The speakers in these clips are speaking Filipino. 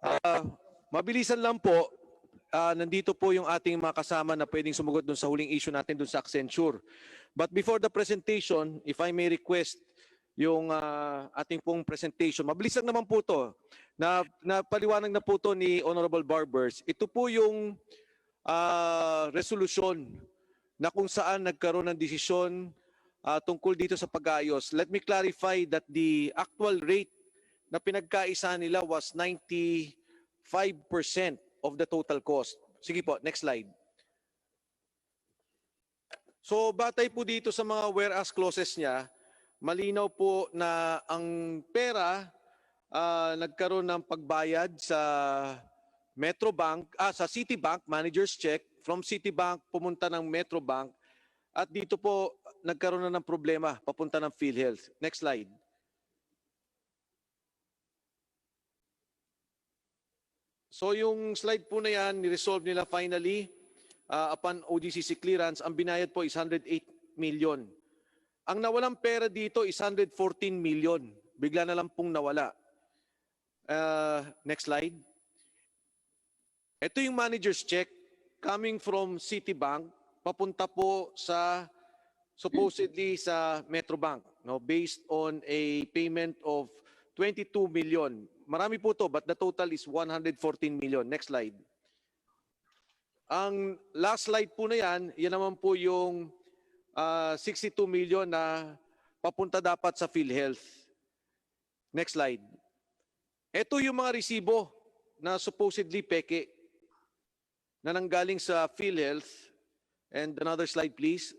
Ah, Mabilisan lang po. Nandito po yung ating mga kasama na pwedeng sumugot dun sa huling issue natin dun sa Accenture. But before the presentation, if I may request yung ating pong presentation. Mabilis lang naman po to. Napaliwanag na po to ni Honorable Barbers. Ito po yung resolution na kung saan nagkaroon ng desisyon tungkol dito sa pag-aayos. Let me clarify that the actual rate na pinagkaisa nila was 95% of the total cost. Sige po, next slide. So batay po dito sa mga whereas clauses niya, malinaw po na ang pera nagkaroon ng pagbayad sa Metrobank, sa Citibank, manager's check, from Citibank pumunta ng Metrobank, at dito po nagkaroon na ng problema papunta ng PhilHealth. Next slide. So yung slide po na yan, niresolve nila finally upon OGCC clearance. Ang binayad po is 108 million. Ang nawalang pera dito is 114 million. Bigla na lang pong nawala. Next slide. Ito yung manager's check coming from Citibank papunta po sa supposedly sa Metrobank, no, based on a payment of 22 million. Marami po to, but the total is 114 million. Next slide. Ang last slide po na yan, yan naman po yung 62 million na papunta dapat sa PhilHealth. Next slide. Ito yung mga resibo na supposedly peke na nanggaling sa PhilHealth. And another slide, please.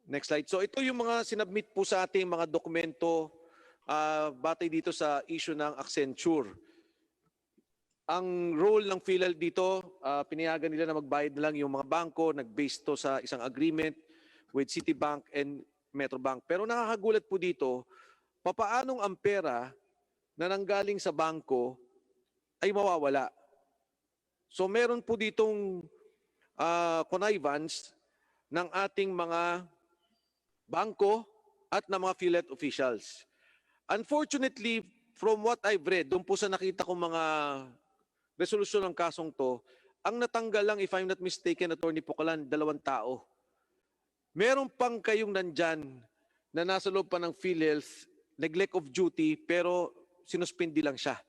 Next slide. So ito yung mga sinabmit po sa ating mga dokumento batay dito sa issue ng Accenture. Ang role ng PhilHealth dito, pinayagan nila na magbayad na lang yung mga bangko, nag-base to sa isang agreement with Citibank and Metrobank. Pero nakakagulat po dito, papaanong ang pera na nanggaling sa bangko ay mawawala. So meron po ditong connivance ng ating mga bangko at ng mga PhilHealth officials. Unfortunately, from what I've read, doon po sa nakita kong mga resolusyon ng kasong to, ang natanggal lang, if I'm not mistaken, Attorney Pucalan, 2 tao. Meron pang kayong nandyan na nasa loob pa ng PhilHealth, neglect of duty, pero sinuspindi lang siya.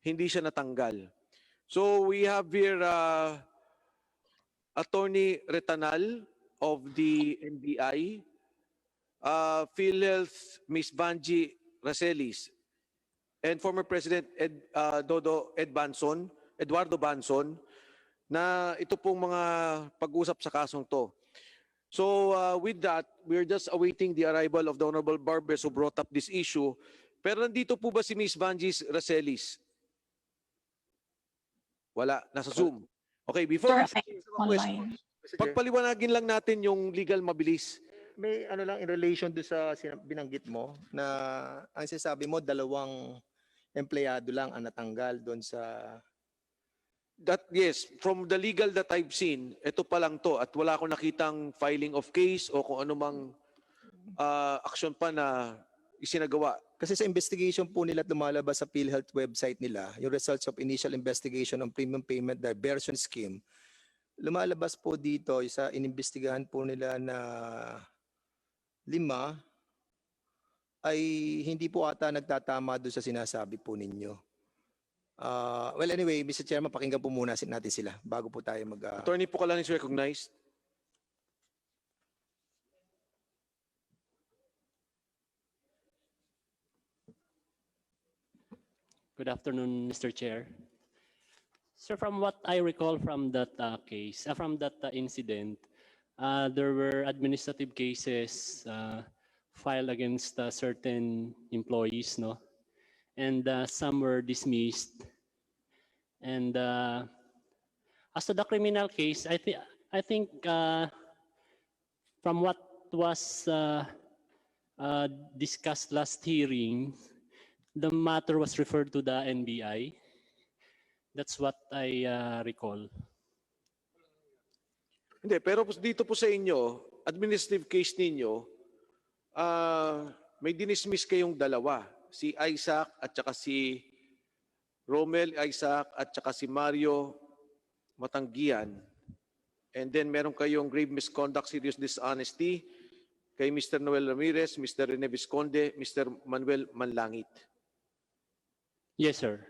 Hindi siya natanggal. So we have here Attorney Retanal of the NBI, PhilHealth Ms. Banji Racelis, and former President Eduardo Banzon, na ito pong mga pag-usap sa kasong to. So with that, we're just awaiting the arrival of the Honorable Barbers who brought up this issue. Pero nandito po ba si Ms. Banji Racelis? Wala, nasa Zoom. Okay, before Online. pagpaliwanagin lang natin yung legal mabilis. May ano lang in relation do sa binanggit mo na ang sinasabi mo 2 empleyado lang ang natanggal doon sa That, yes, from the legal that I've seen, ito pa lang to at wala akong nakitang filing of case o kung anumang action pa na isinagawa. kasi sa investigation po nila lumalabas sa PhilHealth website nila, yung results of initial investigation on premium payment diversion scheme. Lumalabas po dito sa inimbestigahan po nila na 5 ay hindi po ata nagtatama doon sa sinasabi po ninyo. Well, anyway, Mr. Chairman, pakinggan po muna natin sila bago po tayo Attorney Pucalan is recognized. Good afternoon, Mr. Chair. Sir, from what I recall from that case, from that incident, there were administrative cases filed against certain employees, no, and some were dismissed. And as to the criminal case, I think from what was discussed last hearing, the matter was referred to the NBI. That's what I recall. Hindi, pero dito po sa inyo, administrative case ninyo, may dinismiss kayong 2, si Isaac at saka si Romel Isaac at saka si Mario Matanggian. And then meron kayong grave misconduct, serious dishonesty kay Mr. Noel Ramirez, Mr. Rene Visconde, Mr. Manuel Manlangit. Yes, sir.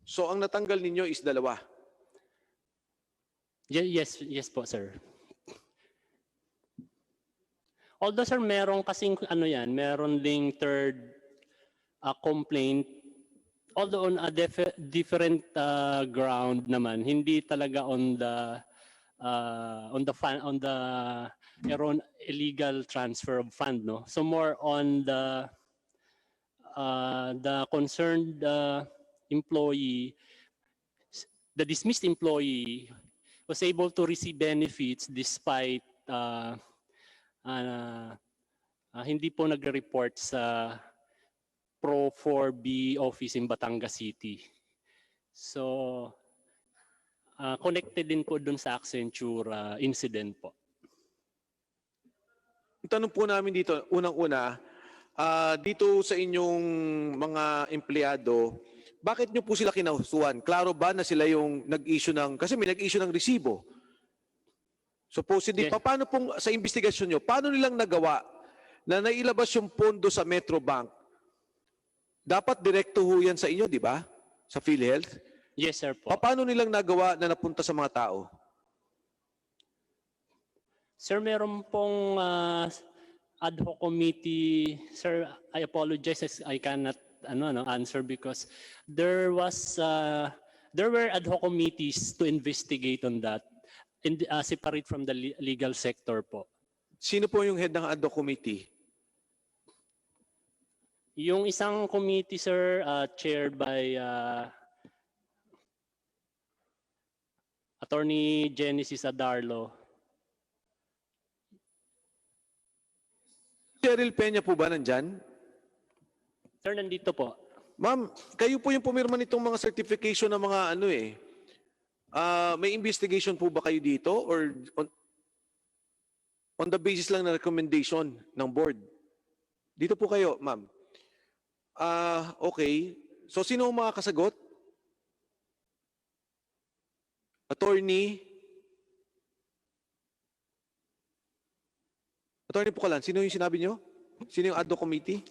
So ang natanggal ninyo is dalawa. Yes po, sir. Although, sir, meron kasing meron ding third complaint, although on a different ground naman, hindi talaga on the illegal transfer of fund, no? So more on the concerned employee, the dismissed employee was able to receive benefits despite hindi po nagre-report sa Pro 4B office in Batangas City. So connected din po dun sa Accenture incident po. Ang tanong po namin dito, unang-una, dito sa inyong mga empleyado, bakit nyo po sila kinahusuan? Klaro ba na sila yung nag-issue kasi may nag-issue ng resibo? Supposedly, Yes. paano pong sa investigasyon nyo, paano nilang nagawa na nailabas yung pondo sa Metrobank? Dapat direkto ho yan sa inyo, di ba? Sa PhilHealth? Yes, sir po. Paano nilang nagawa na napunta sa mga tao? Sir, meron pong ad hoc committee. Sir, I apologize as I cannot answer because there were ad hoc committees to investigate on that, separate from the legal sector po. Sino po yung head ng ad hoc committee? Yung isang committee, sir, chaired by Attorney Genesis Adarlo. Cheryl Peña po ba nandyan? Sir, nandito po. Ma'am, kayo po yung pumirma nitong mga certification ng mga may investigation po ba kayo dito or on the basis lang ng recommendation ng board? Dito po kayo, ma'am. Okay. So sino ang makakasagot? Attorney Pukalan, sino yung sinabi nyo? Sino yung ad hoc committee?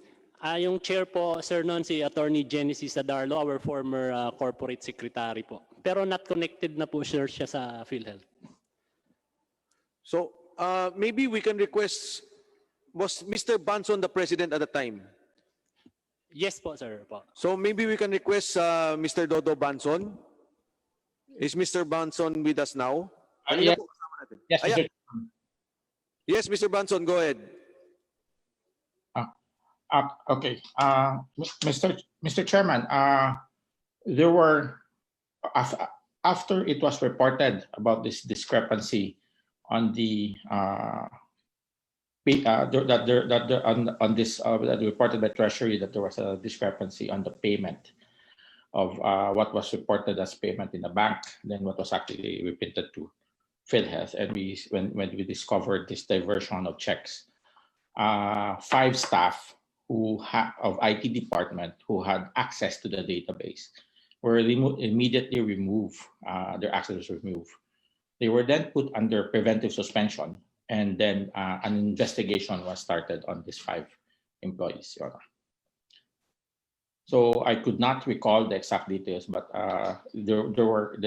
Yung chair po, sir, noon si Attorney Genesis Adarlo, our former corporate secretary po. Pero not connected na po, sir, siya sa PhilHealth. So maybe we can request, was Mr. Banzon the president at the time? Yes po, sir po. So maybe we can request Mr. Dodo Banzon. Is Mr. Banzon with us now? Kanina Yes. po kasama natin. Yes, Ayan. Mr. Yes, Mr. Banzon, go ahead. Okay. Mr. Chairman, there were after it was reported about this discrepancy on the that reported by Treasury that there was a discrepancy on the payment of what was reported as payment in the bank, then what was actually repeated to PhilHealth, and when we discovered this diversion of checks, 5 staff of IT department who had access to the database were immediately removed. Their access was removed. They were then put under preventive suspension, and then an investigation was started on these 5 employees, Your Honor. So I could not recall the exact details, but there were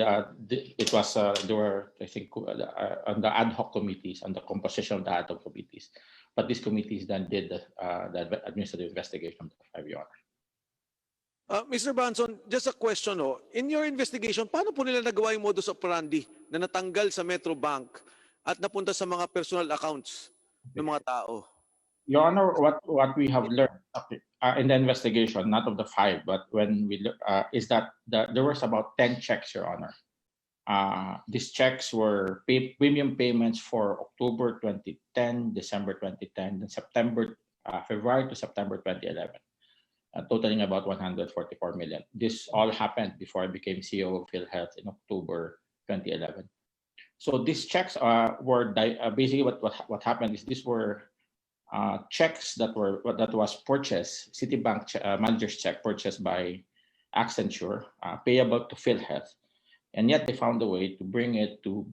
I think on the ad hoc committees, on the composition of the ad hoc committees, but these committees then did the administrative investigation, Your Honor. Mr. Banzon, just a question. In your investigation, paano po nila nagawa yung modus operandi na natanggal sa Metro Bank at napunta sa mga personal accounts ng mga tao? Your Honor, what we have learned in the investigation, not of the 5, but when we is that there was about 10 checks, Your Honor. These checks were premium payments for October 2010, December 2010, and February to September 2011, totaling about 144 million. This all happened before I became CEO of PhilHealth in October 2011. So these checks were basically what happened is these were checks that was purchased, Citibank manager's check purchased by Accenture, payable to PhilHealth, and yet they found a way to bring it to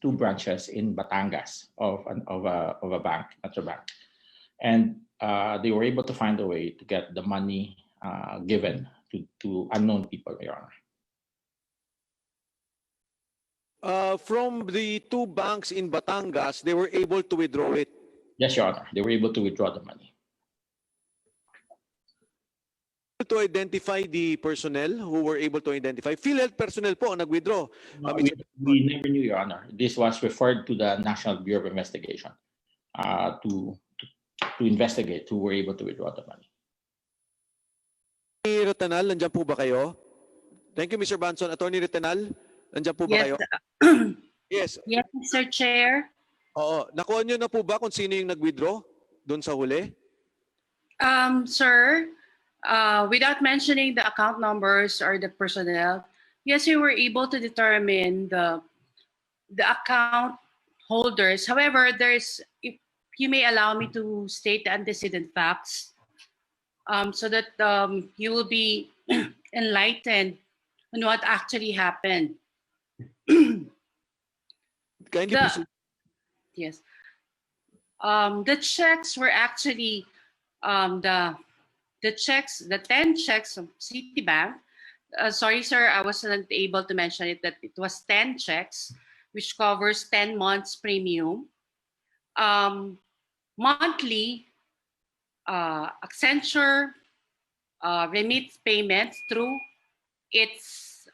two branches in Batangas of a bank, Metro Bank, and they were able to find a way to get the money given to unknown people, Your Honor. From the two banks in Batangas, they were able to withdraw it. Yes, Your Honor. They were able to withdraw the money. To identify the personnel who were able to identify. PhilHealth personnel po ang nag-withdraw. No, we never knew, Your Honor. This was referred to the National Bureau of Investigation to investigate who were able to withdraw the money. Attorney Retanal, nandiyan po ba kayo? Thank you, Mr. Banzon. Attorney Retanal, nandiyan po ba kayo? Yes. Yes, Mr. Chair. Oo. Nakuha nyo na po ba kung sino yung nag-withdraw doon sa huli? Sir, without mentioning the account numbers or the personnel, yes, we were able to determine the account holders. However, if you may allow me to state the antecedent facts, so that you will be enlightened on what actually happened. Kindly proceed. Yes. The checks were actually the 10 checks of Citibank. Sorry, sir, I wasn't able to mention it, that it was 10 checks, which covers 10 months premium. Monthly, Accenture remits payments through its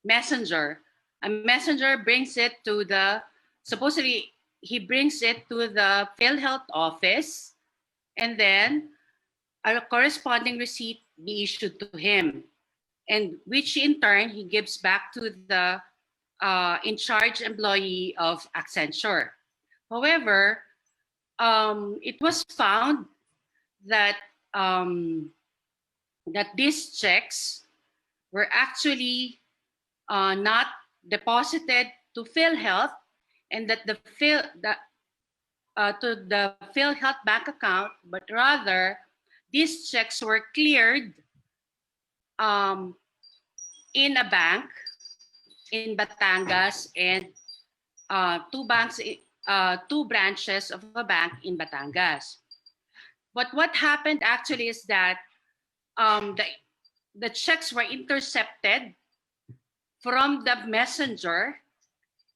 messenger. A messenger brings it to supposedly he brings it to the PhilHealth office, and then a corresponding receipt be issued to him, and which in turn he gives back to the in charge employee of Accenture. However, it was found that that these checks were actually not deposited to PhilHealth, and that to the PhilHealth bank account, but rather these checks were cleared in a bank in Batangas, and two branches of a bank in Batangas. But what happened actually is that the checks were intercepted from the messenger,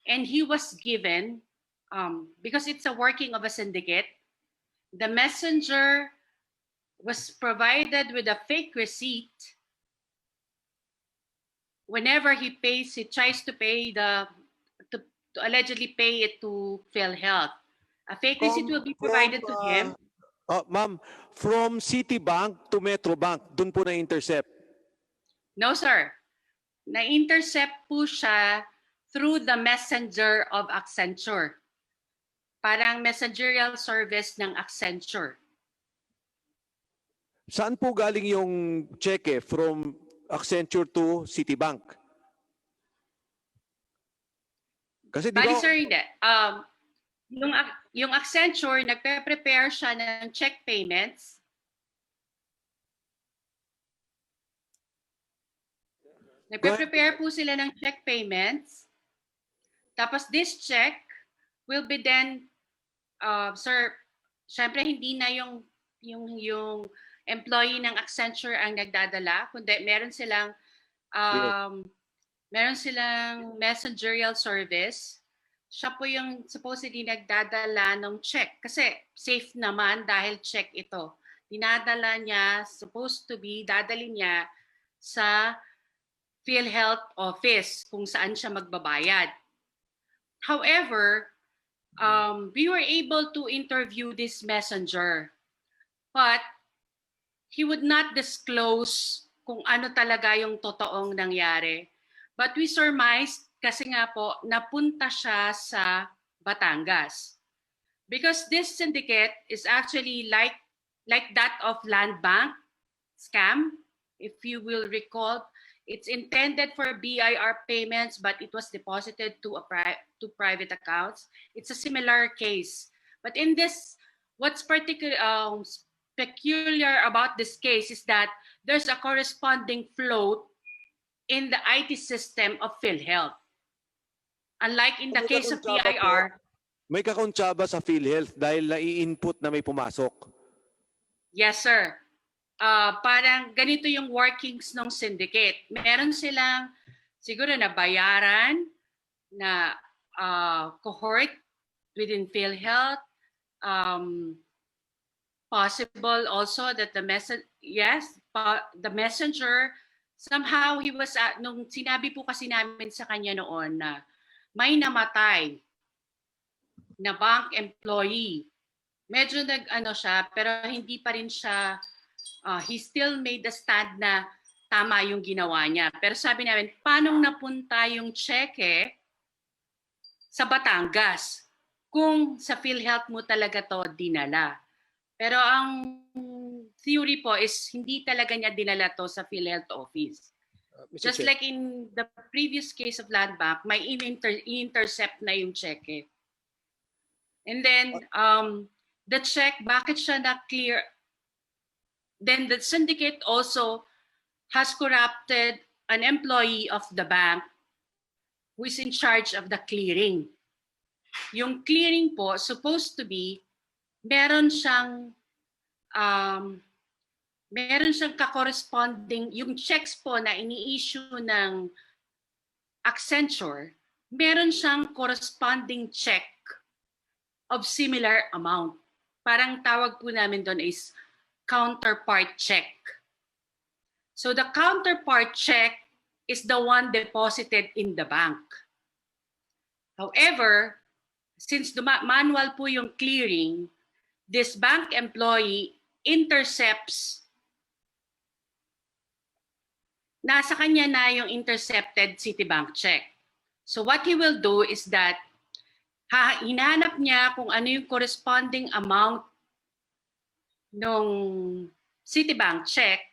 and he was given, because it's a working of a syndicate, the messenger was provided with a fake receipt whenever he tries to pay to allegedly pay it to PhilHealth. A fake receipt will be provided to him. Ma'am, from Citibank to Metro Bank, doon po na-intercept? No, sir. Na-intercept po siya through the messenger of Accenture. Parang messagerial service ng Accenture. Saan po galing yung cheque from Accenture to Citibank? Kasi di Bali, ba, sir, hindi. Yung Accenture, nagpe-prepare siya ng check payments. Nagpe-prepare po sila ng check payments. Tapos this check will be then, sir, syempre hindi na yung employee ng Accenture ang nagdadala, kundi meron silang messagerial service. Siya po yung supposedly nagdadala ng check. Kasi safe naman dahil check ito. Dinadala niya, supposed to be, dadali niya sa PhilHealth office kung saan siya magbabayad. However, we were able to interview this messenger. But he would not disclose kung ano talaga yung totoong nangyari. But we surmised, kasi nga po, napunta siya sa Batangas. Because this syndicate is actually like that of Land Bank scam. If you will recall, it's intended for BIR payments, but it was deposited to private accounts. It's a similar case. But in this, what's peculiar about this case is that there's a corresponding float in the IT system of PhilHealth. Unlike in the May case of kakuntsaba po. PIR, May kakuntsaba sa PhilHealth dahil nai-input na may pumasok. yes sir, parang ganito yung workings ng syndicate. Meron silang siguro na bayaran na cohort within PhilHealth. Possible also that the messenger somehow he was nung sinabi po kasi namin sa kanya noon na may namatay na bank employee. Medyo nag-ano siya pero hindi pa rin siya he still made the stand na tama yung ginawa niya. Pero sabi namin, paano napunta yung cheque sa Batangas kung sa PhilHealth mo talaga to dinala? Pero ang theory po is hindi talaga niya dinala to sa PhilHealth office. Just like in the previous case of Land Bank, may intercept na yung cheque. And then the check, bakit siya na-clear? Then the syndicate also has corrupted an employee of the bank who is in charge of the clearing. Yung clearing po, supposed to be, meron siyang ka-corresponding, yung checks po na ini-issue ng Accenture, meron siyang corresponding check of similar amount. Parang tawag po namin doon is counterpart check. So the counterpart check is the one deposited in the bank. However, since manual po yung clearing, this bank employee intercepts, nasa kanya na yung intercepted Citibank check. So what he will do is that hinanap niya kung ano yung corresponding amount ng Citibank check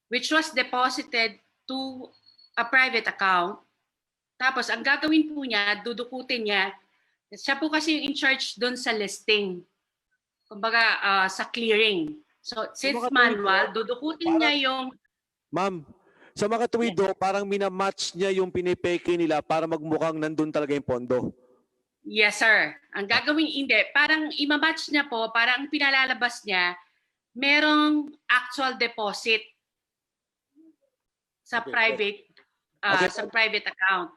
which was deposited to a private account. Tapos ang gagawin po niya, dudukutin niya, siya po kasi yung in charge doon sa listing. Kumbaga sa clearing. So since manual, dudukutin niya yung... Ma'am, sa mga tuwido, parang minamatch niya yung pinipeke nila para magmukhang nandun talaga yung pondo. Yes, sir. Ang gagawin, hindi. Parang imamatch niya po, parang pinalalabas niya, merong actual deposit sa private sa private account.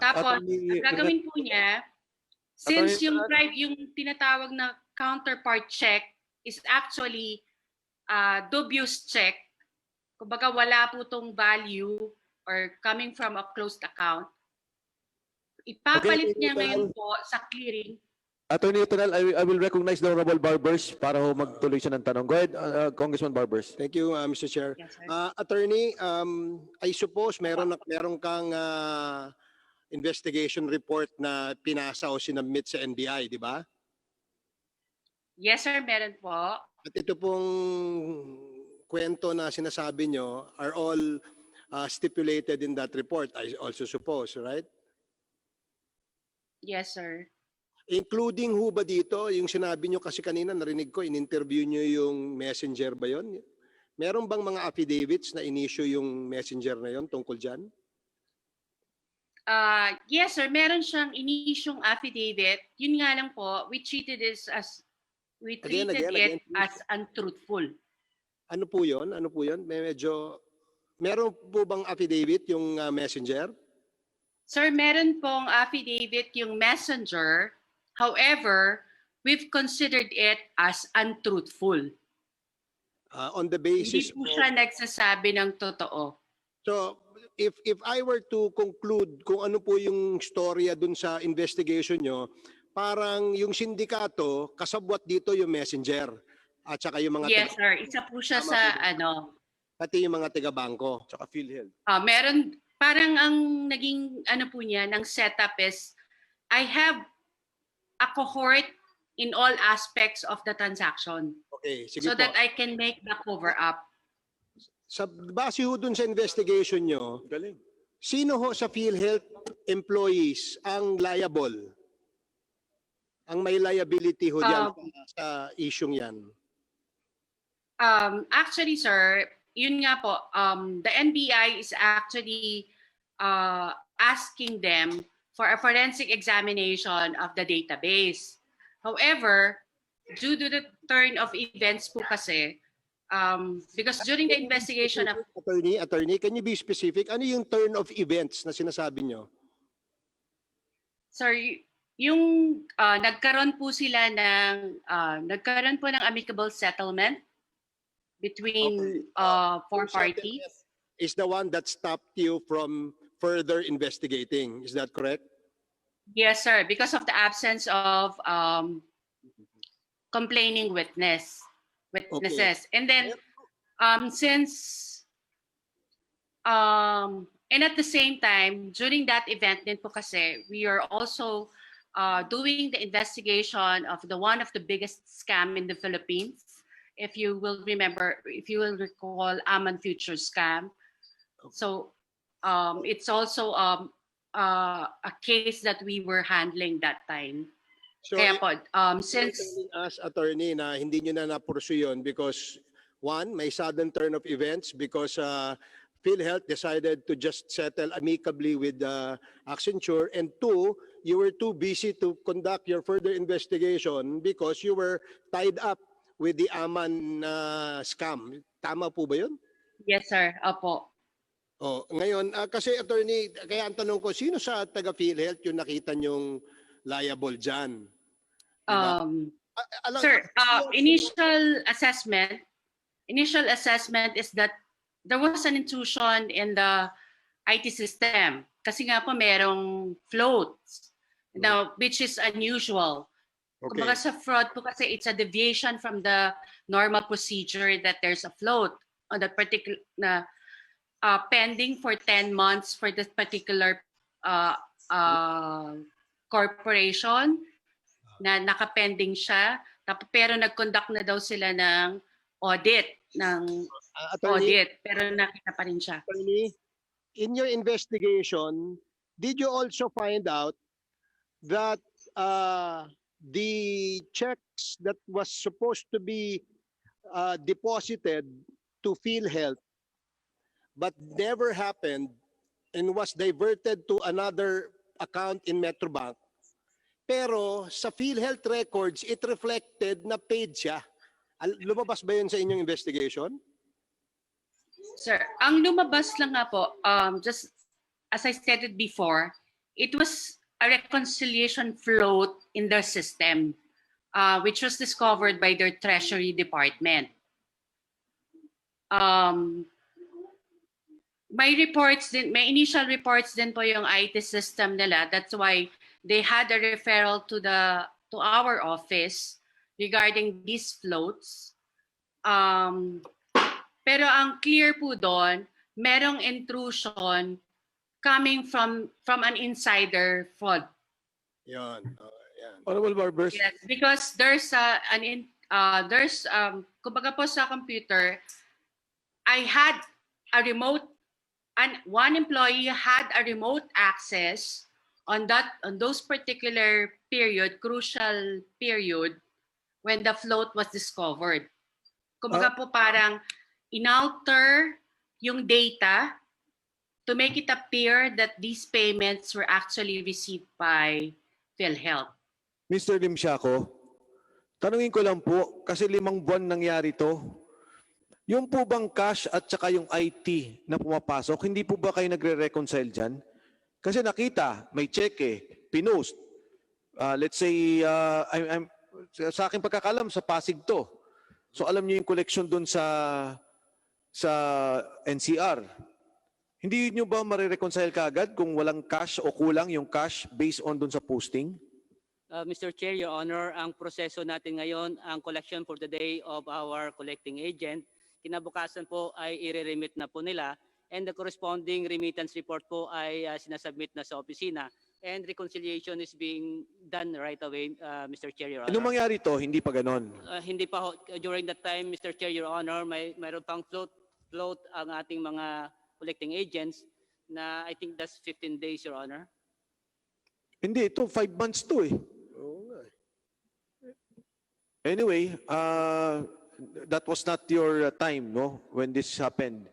Tapos, ang gagawin po niya, since yung tinatawag na counterpart check is actually dubious check, kumbaga wala po tong value or coming from a closed account, ipapalit niya ngayon po sa clearing. Attorney Retanal, I will recognize the Honorable Barbers para magtuloy siya ng tanong. Go ahead, Congressman Barbers. Thank you, Mr. Chair. Yes, sir. Attorney, I suppose meron kang investigation report na pinasa o sinubmit sa NBI, di ba? Yes, sir. Meron po. At ito pong kwento na sinasabi nyo are all stipulated in that report, I also suppose, right? Yes, sir. Including ho ba dito, yung sinabi nyo kasi kanina, narinig ko, in-interview nyo yung messenger ba yun? Meron bang mga affidavits na in-issue yung messenger na yun tungkol dyan? Yes, sir. Meron siyang in-issue'ng affidavit. Yun nga lang po, we treated it as untruthful. Ano po yun? Ano po yun? Meron po bang affidavit yung messenger? Sir, meron pong affidavit yung messenger. However, we've considered it as untruthful. On the basis Hindi po siya nagsasabi ng totoo. So, if I were to conclude kung ano po yung storya dun sa investigation nyo, parang yung sindikato, kasabwat dito yung messenger at saka yung mga Yes, sir. Isa po siya sa pati yung mga taga-bangko. Tsaka PhilHealth. Meron, parang ang naging po niya, ng setup is, I have a cohort in all aspects of the transaction. Okay, sige So po. that I can make the cover up. Sa base ho dun sa investigation nyo, Galing. sino ho sa PhilHealth employees ang liable? ang may liability ho dyan Um, sa isyung yan? Actually, sir, yun nga po, the NBI is actually asking them for a forensic examination of the database. However, due to the turn of events po kasi, because during the investigation of Attorney, can you be specific? Ano yung turn of events na sinasabi nyo? Sir, yung nagkaroon po ng amicable settlement between four parties. Is the one that stopped you from further investigating. Is that correct? Yes, sir, because of the absence of complaining witnesses. And then and at the same time, during that event din po kasi, we are also doing the investigation of one of the biggest scam in the Philippines. If you will recall, Aman Future scam. So it's also a case that we were handling that time. So, Kaya po, since as attorney na hindi nyo na na-pursue yun because one, may sudden turn of events because PhilHealth decided to just settle amicably with Accenture, and two, you were too busy to conduct your further investigation because you were tied up with the Aman scam. Tama po ba yun? yes, sir. Opo. Oh, ngayon, kasi attorney, kaya ang tanong ko, sino sa taga PhilHealth yung nakita nyong liable dyan? Diba? Sir, initial assessment is that there was an intrusion in the IT system. Kasi nga po merong floats. Now, which is unusual. Okay. Kumbaga sa fraud po kasi it's a deviation from the normal procedure that there's a float on that particular pending for 10 months for this particular corporation na nakapending siya, pero nag-conduct na daw sila ng audit, pero nakita pa rin siya. Attorney, in your investigation, did you also find out that the checks that was supposed to be deposited to PhilHealth but never happened and was diverted to another account in Metrobank, pero sa PhilHealth records, it reflected na paid siya? Lumabas ba yun sa inyong investigation? Sir, ang lumabas lang nga po, just as I stated before, it was a reconciliation float in their system, which was discovered by their Treasury Department. May initial reports din po yung IT system nila. That's why they had a referral to our office regarding these floats. Pero ang clear po doon, merong intrusion coming from an insider fraud. Yan. Honorable Barbers. Yes, because there's kumbaga po sa computer, I had a remote, and one employee had a remote access on those particular crucial period when the float was discovered. Kumbaga po parang inalter yung data to make it appear that these payments were actually received by PhilHealth. Mr. Limsiaco, tanungin ko lang po, kasi 5 buwan nangyari to. Yung po bang cash at saka yung IT na pumapasok, hindi po ba kayo nagre-reconcile dyan? Kasi nakita, may cheque, pinost. Let's say, sa aking pagkakalam, sa Pasig to. So alam niyo yung collection dun sa NCR. Hindi niyo ba marireconcile kaagad kung walang cash o kulang yung cash based on dun sa posting? Mr. Chair, Your Honor, ang proseso natin ngayon, ang collection for the day of our collecting agent, kinabukasan po ay i-remit na po nila, and the corresponding remittance report po ay sinasubmit na sa opisina, and reconciliation is being done right away, Mr. Chair, Your Honor. Anong mangyari to? Hindi pa ganon. Hindi pa ho, during that time, Mr. Chair, Your Honor, mayroon pang float ang ating mga collecting agents na I think that's 15 days, Your Honor. Hindi, ito 5 months to eh. Anyway, that was not your time, no, when this happened.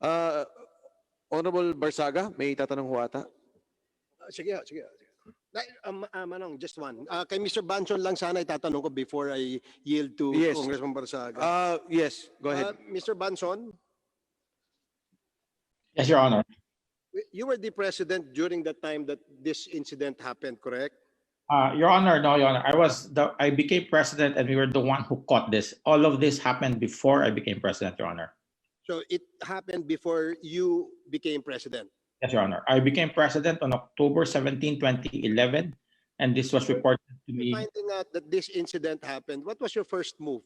Uh, Honorable Barsaga, may tatanong ho ata? Sige, sige. Manong, just one. Kay Mr. Banzon lang sana itatanong ko before I yield to Yes. Congressman Barsaga. Yes, go ahead. Mr. Banzon, Yes, Your Honor. you were the president during the time that this incident happened, correct? Your Honor, no, Your Honor. I became president and we were the one who caught this. All of this happened before I became president, Your Honor. So it happened before you became president. Yes, Your Honor. I became president on October 17, 2011, and this was reported to me. Finding out that this incident happened, what was your first move?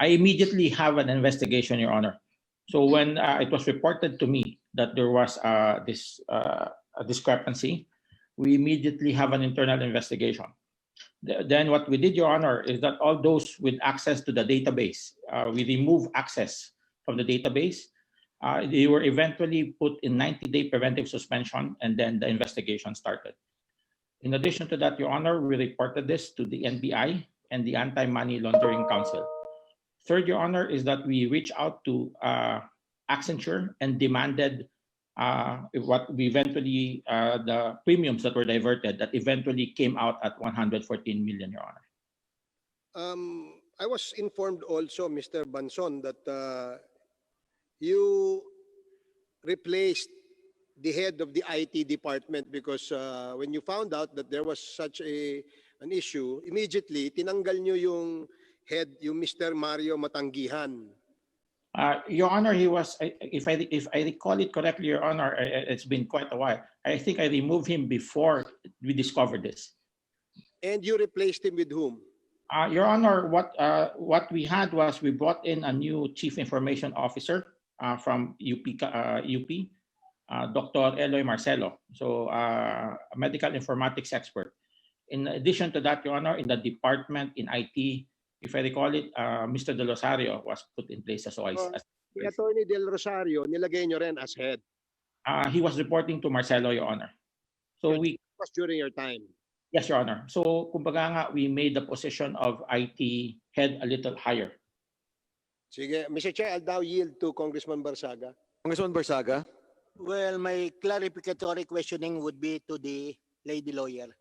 I immediately have an investigation, Your Honor. So when it was reported to me that there was this discrepancy, we immediately have an internal investigation. Then what we did, Your Honor, is that all those with access to the database, we remove access from the database. They were eventually put in 90-day preventive suspension, and then the investigation started. In addition to that, Your Honor, we reported this to the NBI and the Anti-Money Laundering Council. Third, Your Honor, is that we reached out to Accenture and demanded what we eventually, the premiums that were diverted that eventually came out at 114 million, Your Honor. I was informed also, Mr. Banzon, that you replaced the head of the IT department because when you found out that there was such an issue, immediately tinanggal nyo yung head, yung Mr. Mario Matanggihan. Your Honor, he was, if I recall it correctly, Your Honor, it's been quite a while. I think I removed him before we discovered this. And you replaced him with whom? Your Honor, what we had was we brought in a new Chief Information Officer from UP, Dr. Eloy Marcelo, so a medical informatics expert. In addition to that, Your Honor, in the department in IT, if I recall it, Mr. De Rosario was put in place as well. Si Attorney Del Rosario, nilagay nyo rin as head. He was reporting to Marcelo, Your Honor. So we Was during your time. Yes, Your Honor. So kumbaga nga, we made the position of IT head a little higher. Sige, Mr. Chair, I'll now yield to Congressman Barsaga. Congressman Barsaga? Well, my clarificatory questioning would be to the lady lawyer.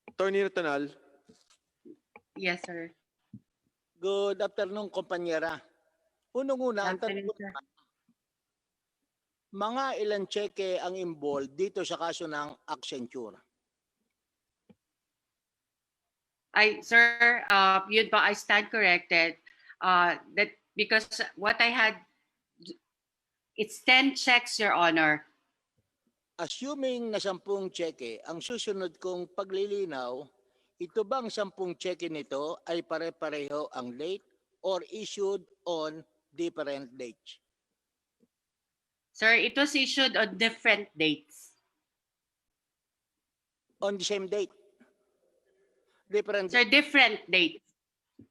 Attorney Retanal? Yes, sir. Good afternoon, kompanyera. Unang-una, ang tanong ko, mga ilang cheque ang involved dito sa kaso ng Accenture? Sir, yun ba, I stand corrected. That because what I had, it's 10 checks, Your Honor. Assuming na 10 cheque, ang susunod kong paglilinaw, ito bang 10 cheque nito ay pare-pareho ang date or issued on different dates? Sir, it was issued on different dates. On the same date? Different. Sir, different dates.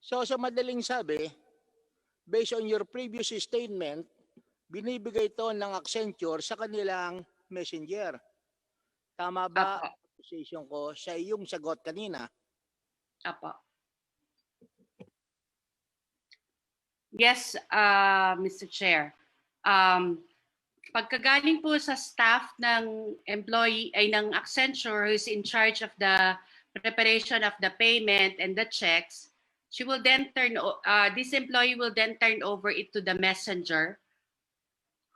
So sa madaling sabi, based on your previous statement, binibigay ito ng Accenture sa kanilang messenger. Tama ba ang position ko sa iyong sagot kanina? Apo. Yes, Mr. Chair. Pagkagaling po sa staff ng employee ay ng Accenture who is in charge of the preparation of the payment and the checks, she will then this employee will then turn over it to the messenger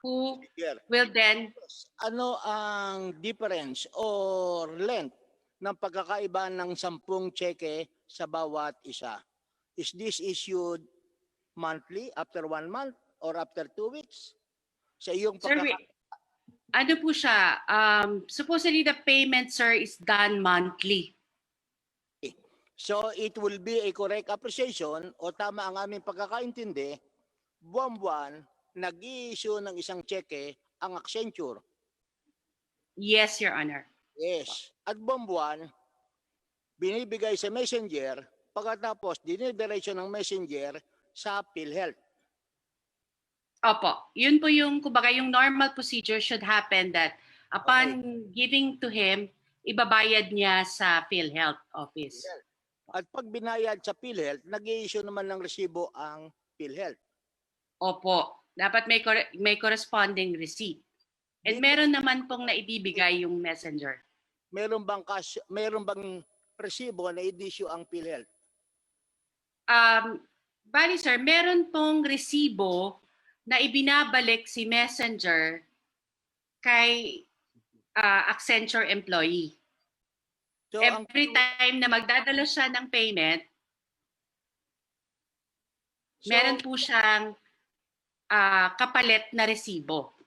who will then... Ano ang difference or length ng pagkakaiba ng 10 cheque sa bawat isa? Is this issued monthly, after 1 month, or after 2 weeks? Sa iyong Sir, ano po siya? Supposedly the payment, sir, is done monthly. So it will be a correct appreciation o tama ang aming pagkakaintindi, buwan-buwan, nag-i-issue ng isang cheque ang Accenture. Yes, Your Honor. Yes. At buwan-buwan, binibigay sa messenger, pagkatapos dinidiretso ng messenger sa PhilHealth. Opo. Yun po yung, kumbaga, yung normal procedure should happen that upon giving to him, ibabayad niya sa PhilHealth office. At pag binayad sa PhilHealth, nag-i-issue naman ng resibo ang PhilHealth. Opo, dapat may corresponding receipt. And Dito, meron naman pong naibibigay yung messenger. meron bang resibo na i-issue ang PhilHealth? Bali sir, meron pong resibo na ibinabalik si messenger kay Accenture employee. So, Every time na magdadala siya ng payment, meron po siyang kapalit na resibo.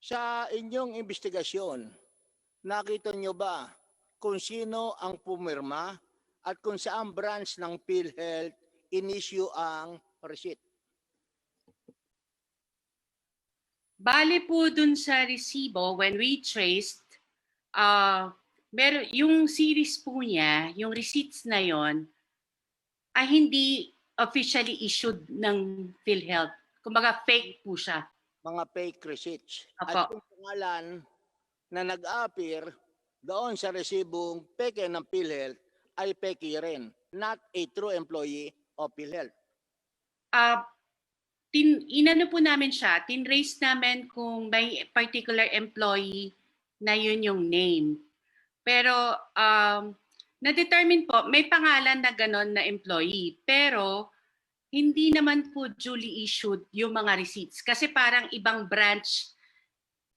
sa inyong investigasyon, nakita nyo ba kung sino ang pumirma at kung saan branch ng PhilHealth in-issue ang receipt? Bali po dun sa resibo, when we traced, meron yung series po niya, yung receipts na yon ay hindi officially issued ng PhilHealth. Kumbaga fake po siya. Mga fake receipts. Apo. At yung pangalan na nag-appear doon sa resibong peke ng PhilHealth ay peke rin, not a true employee of PhilHealth. Inano po namin siya, tinrace namin kung may particular employee na yun yung name. Pero na-determine po, may pangalan na gano'n na employee. Pero hindi naman po duly issued yung mga receipts. Kasi parang ibang branch,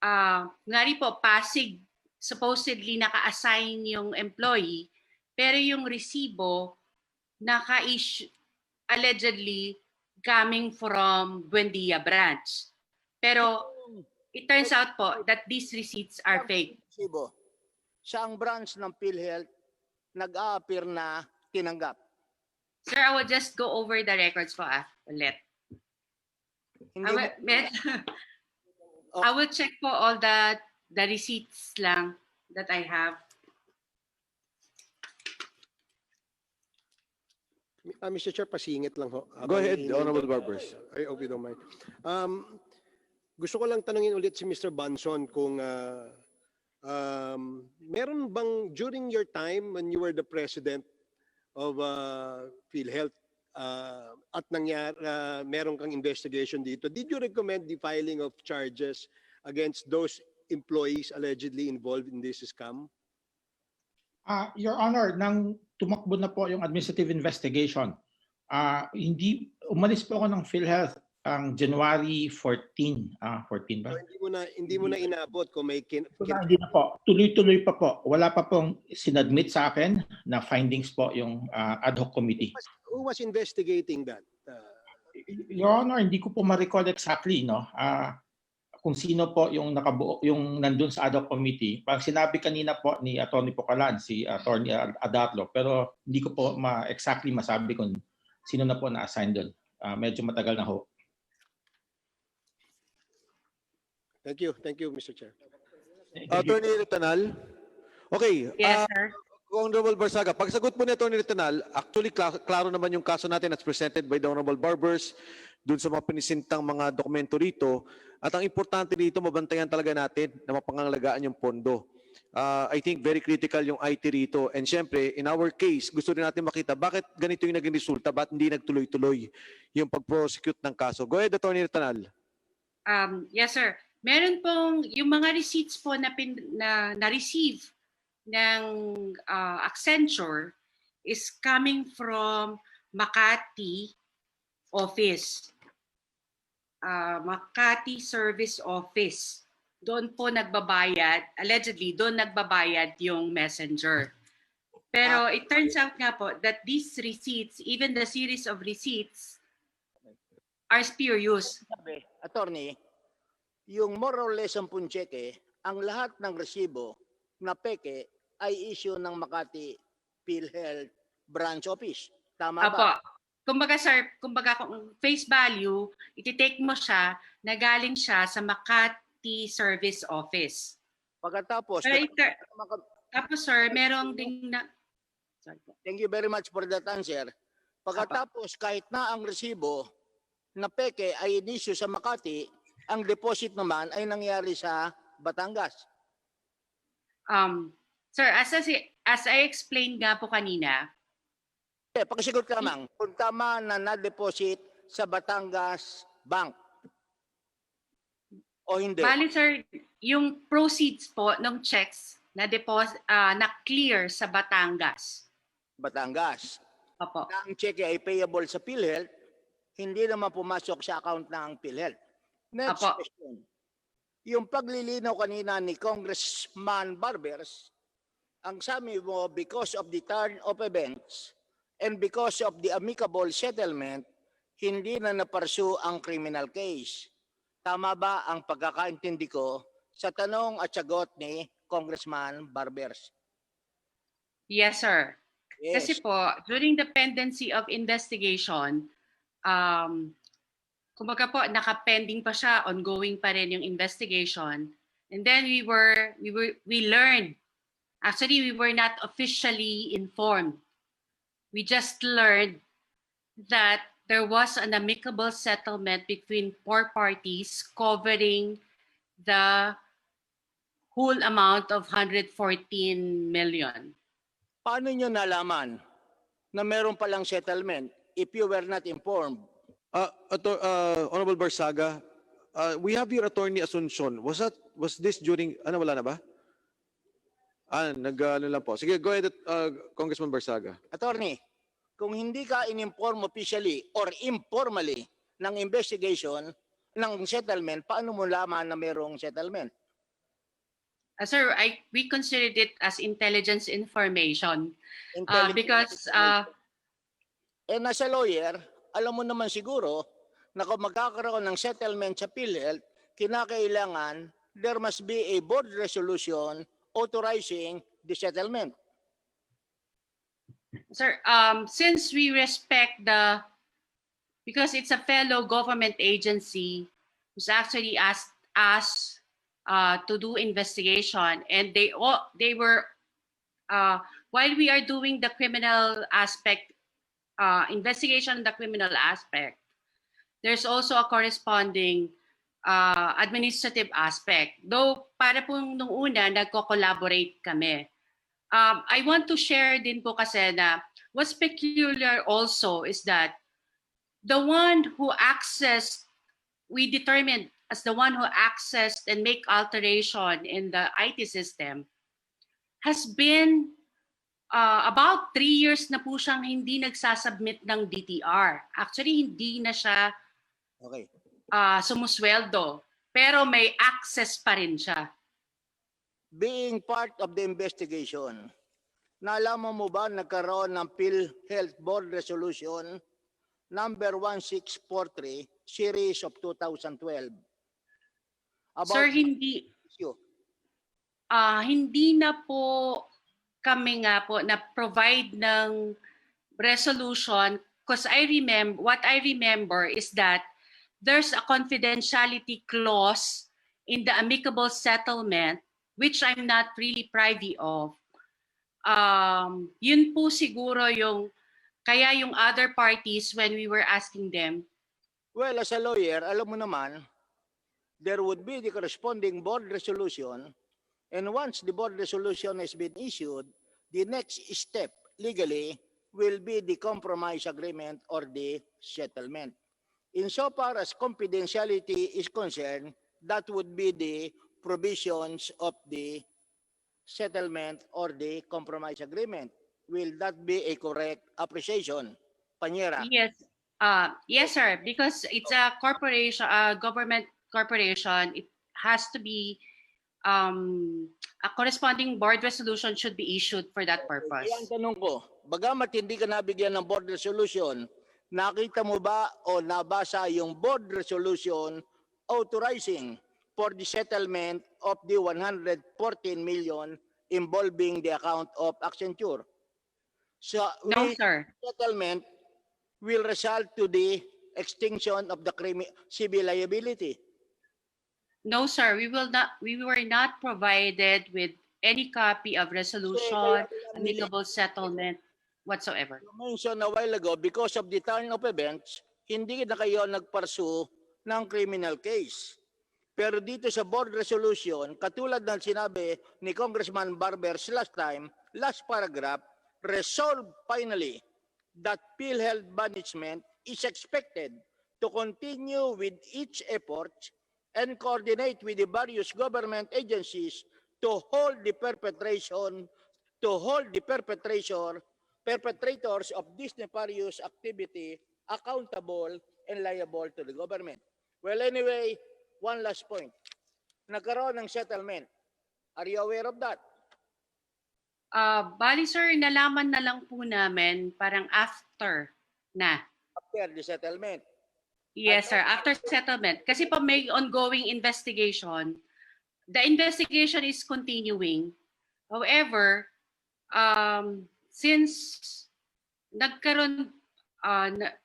nga rin po, Pasig, supposedly naka-assign yung employee. Pero yung resibo, naka-issue, allegedly, coming from Buendia branch. Pero it turns out po that these receipts are fake. Resibo, saang branch ng PhilHealth nag-appear na tinanggap? Sir, I will just go over the records po ulit. I will check po all the receipts lang that I have. Mr. Chair, pasingit lang ho. Go ahead, Honorable Barbers. I hope you don't mind. Gusto ko lang tanungin ulit si Mr. Banzon kung meron bang during your time when you were the president of PhilHealth at meron kang investigation dito, did you recommend the filing of charges against those employees allegedly involved in this scam? Your Honor, nang tumakbo na po yung administrative investigation, umalis po ako ng PhilHealth ang January 14. 14 ba? So, hindi mo na inabot kung may Hindi na po. Tuloy-tuloy pa po. Wala pa pong sinadmit sa akin na findings po yung ad hoc committee. Who was investigating that? Your Honor, hindi ko po ma-recall exactly, no? Kung sino po yung nakabuo, yung nandun sa ad hoc committee. Pag sinabi kanina po ni Atty. Pocalan, si Atty. Adatlo, pero hindi ko po exactly masabi kung sino na po na-assign doon. Medyo matagal na ho. Thank you, Mr. Chair. Attorney Retanal. Okay. Yes, sir. Honorable Barsaga, pagsagot po ni Attorney Retanal, actually klaro naman yung kaso natin as presented by the Honorable Barbers dun sa mga pinisintang mga dokumento rito. At ang importante dito, mabantayan talaga natin na mapangangalagaan yung pondo. I think very critical yung IT rito. And syempre, in our case, gusto rin natin makita bakit ganito yung naging resulta, bakit hindi nagtuloy-tuloy yung pag-prosecute ng kaso. Go ahead, Attorney Retanal. Yes, sir. Meron pong yung mga receipts po na receive ng Accenture is coming from Makati office. Makati Service Office. Doon po nagbabayad, allegedly, doon nagbabayad yung messenger. Pero it turns out nga po that these receipts, even the series of receipts, are spurious. Attorney, yung more or less ang puncheke, ang lahat ng resibo na peke ay issue ng Makati PhilHealth branch office. Tama Apo. ba? Kumbaga sir, kung face value, ititake mo siya na galing siya sa Makati Service Office. Pagkatapos, Pero tapos sir, merong ding na... Sorry po. thank you very much for that answer. Pagkatapos, kahit na ang resibo na peke ay in-issue sa Makati, ang deposit naman ay nangyari sa Batangas. Sir, as I explained nga po kanina, Pakisigot ka lamang. Kung tama na na-deposit sa Batangas Bank o hindi. Bali sir, yung proceeds po ng checks na deposit na clear sa Batangas. Batangas. Opo. Na ang cheque ay payable sa PhilHealth, hindi naman pumasok sa account ng PhilHealth. Next Apo. question. Yung paglilinaw kanina ni Congressman Barbers, ang sabi mo, because of the turn of events and because of the amicable settlement, hindi na naparsu ang criminal case. Tama ba ang pagkakaintindi ko sa tanong at sagot ni Congressman Barbers? Yes, sir. Yes. Kasi po, during the pendency of investigation, kumbaga po, nakapending pa siya, ongoing pa rin yung investigation. And then we learned, actually we were not officially informed. We just learned that there was an amicable settlement between 4 parties covering the whole amount of 114 million. Paano nyo nalaman na meron palang settlement if you were not informed? Honorable Barsaga, we have your attorney Asuncion. Was this during, wala na ba? Ano lang po. Sige, go ahead, Congressman Barsaga. Attorney, kung hindi ka in-inform officially or informally ng investigation, ng settlement, paano mo laman na merong settlement? Sir, we considered it as intelligence information because as a lawyer, alam mo naman siguro na kung magkakaroon ng settlement sa PhilHealth, kinakailangan there must be a board resolution authorizing the settlement. Sir, since we respect because it's a fellow government agency who's actually asked us to do investigation, and they were while we are doing the criminal aspect investigation, the criminal aspect, there's also a corresponding administrative aspect. Though para po nung una nagko-collaborate kami. I want to share din po kasi na what's peculiar also is that the one who we determined as the one who accessed and make alteration in the IT system has been about 3 years na po siyang hindi nagsasubmit ng DTR. Actually, hindi na siya sumusweldo, pero may access pa rin siya. Being part of the investigation, nalaman mo ba nagkaroon ng PhilHealth Board Resolution number 1643 series of 2012? Sir, hindi na po kami nga po na-provide ng resolution because what I remember is that there's a confidentiality clause in the amicable settlement which I'm not really privy of. Yun po siguro kaya yung other parties when we were asking them. Well, as a lawyer, alam mo naman, there would be the corresponding board resolution, and once the board resolution has been issued, the next step legally will be the compromise agreement or the settlement. Insofar as confidentiality is concerned, that would be the provisions of the settlement or the compromise agreement. Will that be a correct appreciation, Panyera? Yes, yes, sir. Because it's a corporation, government corporation, it has to be a corresponding board resolution should be issued for that purpose. Kaya ang tanong ko, bagamat hindi ka nabigyan ng board resolution, nakita mo ba o nabasa yung board resolution authorizing for the settlement of the 114 million involving the account of Accenture? So, No, sir. Settlement will result to the extinction of the civil liability. No, sir. We were not provided with any copy of resolution, amicable settlement whatsoever. You mentioned a while ago, because of the turn of events, hindi na kayo nagpursue ng criminal case. Pero dito sa board resolution, katulad ng sinabi ni Congressman Barbers last time, last paragraph, resolved finally that PhilHealth management is expected to continue with its efforts and coordinate with the various government agencies to hold the perpetrators of this nefarious activity accountable and liable to the government. Well, anyway, one last point. Nagkaroon ng settlement. Are you aware of that? Bali sir, nalaman na lang po namin parang after na. After the settlement. Yes sir, after settlement. Kasi pa may ongoing investigation. The investigation is continuing. However, since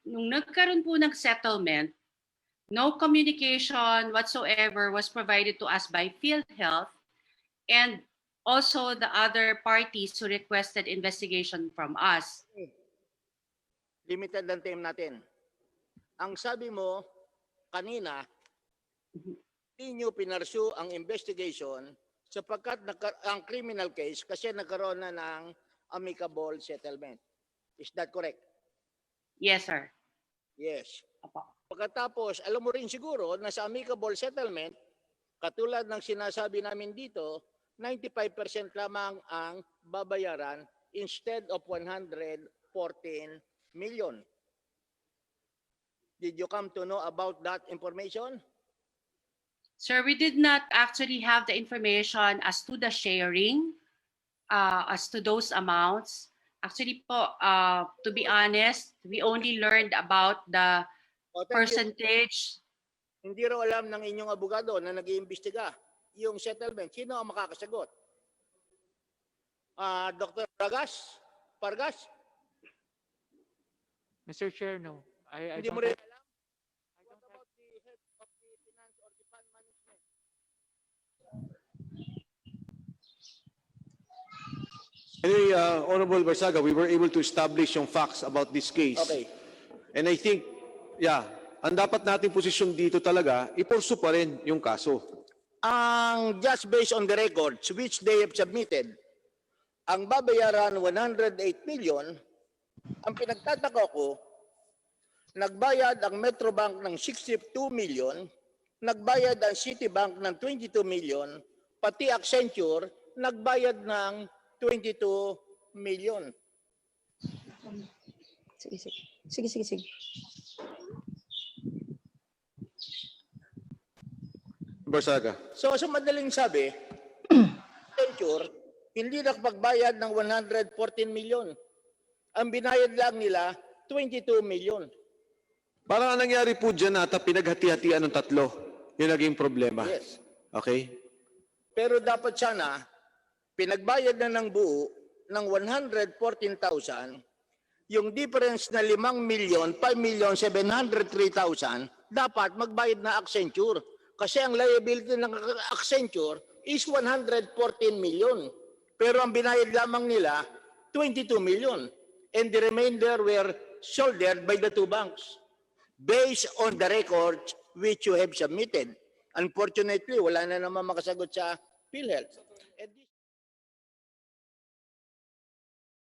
nung nagkaroon po ng settlement, no communication whatsoever was provided to us by PhilHealth and also the other parties who requested investigation from us. Limited ang time natin. Ang sabi mo kanina, hindi nyo pinarsu ang investigation sapagkat ang criminal case kasi nagkaroon na ng amicable settlement. Is that correct? Yes, sir. Yes. Apo. Pagkatapos, alam mo rin siguro na sa amicable settlement, katulad ng sinasabi namin dito, 95% lamang ang babayaran instead of 114 million. Did you come to know about that information? Sir, we did not actually have the information as to the sharing, as to those amounts. Actually po, to be honest, we only learned about the percentage. Hindi raw alam ng inyong abogado na nag-iimbestiga yung settlement. Sino ang makakasagot? Dr. Pargas? Mr. Chair, no. I Hindi don't mo rin have- alam? What about the head of the finance or the fund management? Anyway, Honorable Barsaga, we were able to establish yung facts about this case. Okay. And I think, yeah, ang dapat nating posisyon dito talaga, ipursu pa rin yung kaso. Ang just based on the records which they have submitted, ang babayaran 108 million, ang pinagtataka ko, nagbayad ang Metrobank ng 62 million, nagbayad ang Citibank ng 22 million, pati Accenture nagbayad ng 22 million. Sige. Barsaga. So sa madaling sabi, Accenture hindi nakapagbayad ng 114 million. Ang binayad lang nila 22 million. Parang ang nangyari po dyan ata pinaghati-hatian ng tatlo. Yung naging problema. Yes. Okay? Pero dapat sana, pinagbayad na ng buo ng 114,000, yung difference na 5,703,000, dapat magbayad na Accenture. Kasi ang liability ng Accenture is 114 million. Pero ang binayad lamang nila, 22 million. And the remainder were shouldered by the two banks. Based on the records which you have submitted. Unfortunately, wala na naman makasagot sa PhilHealth.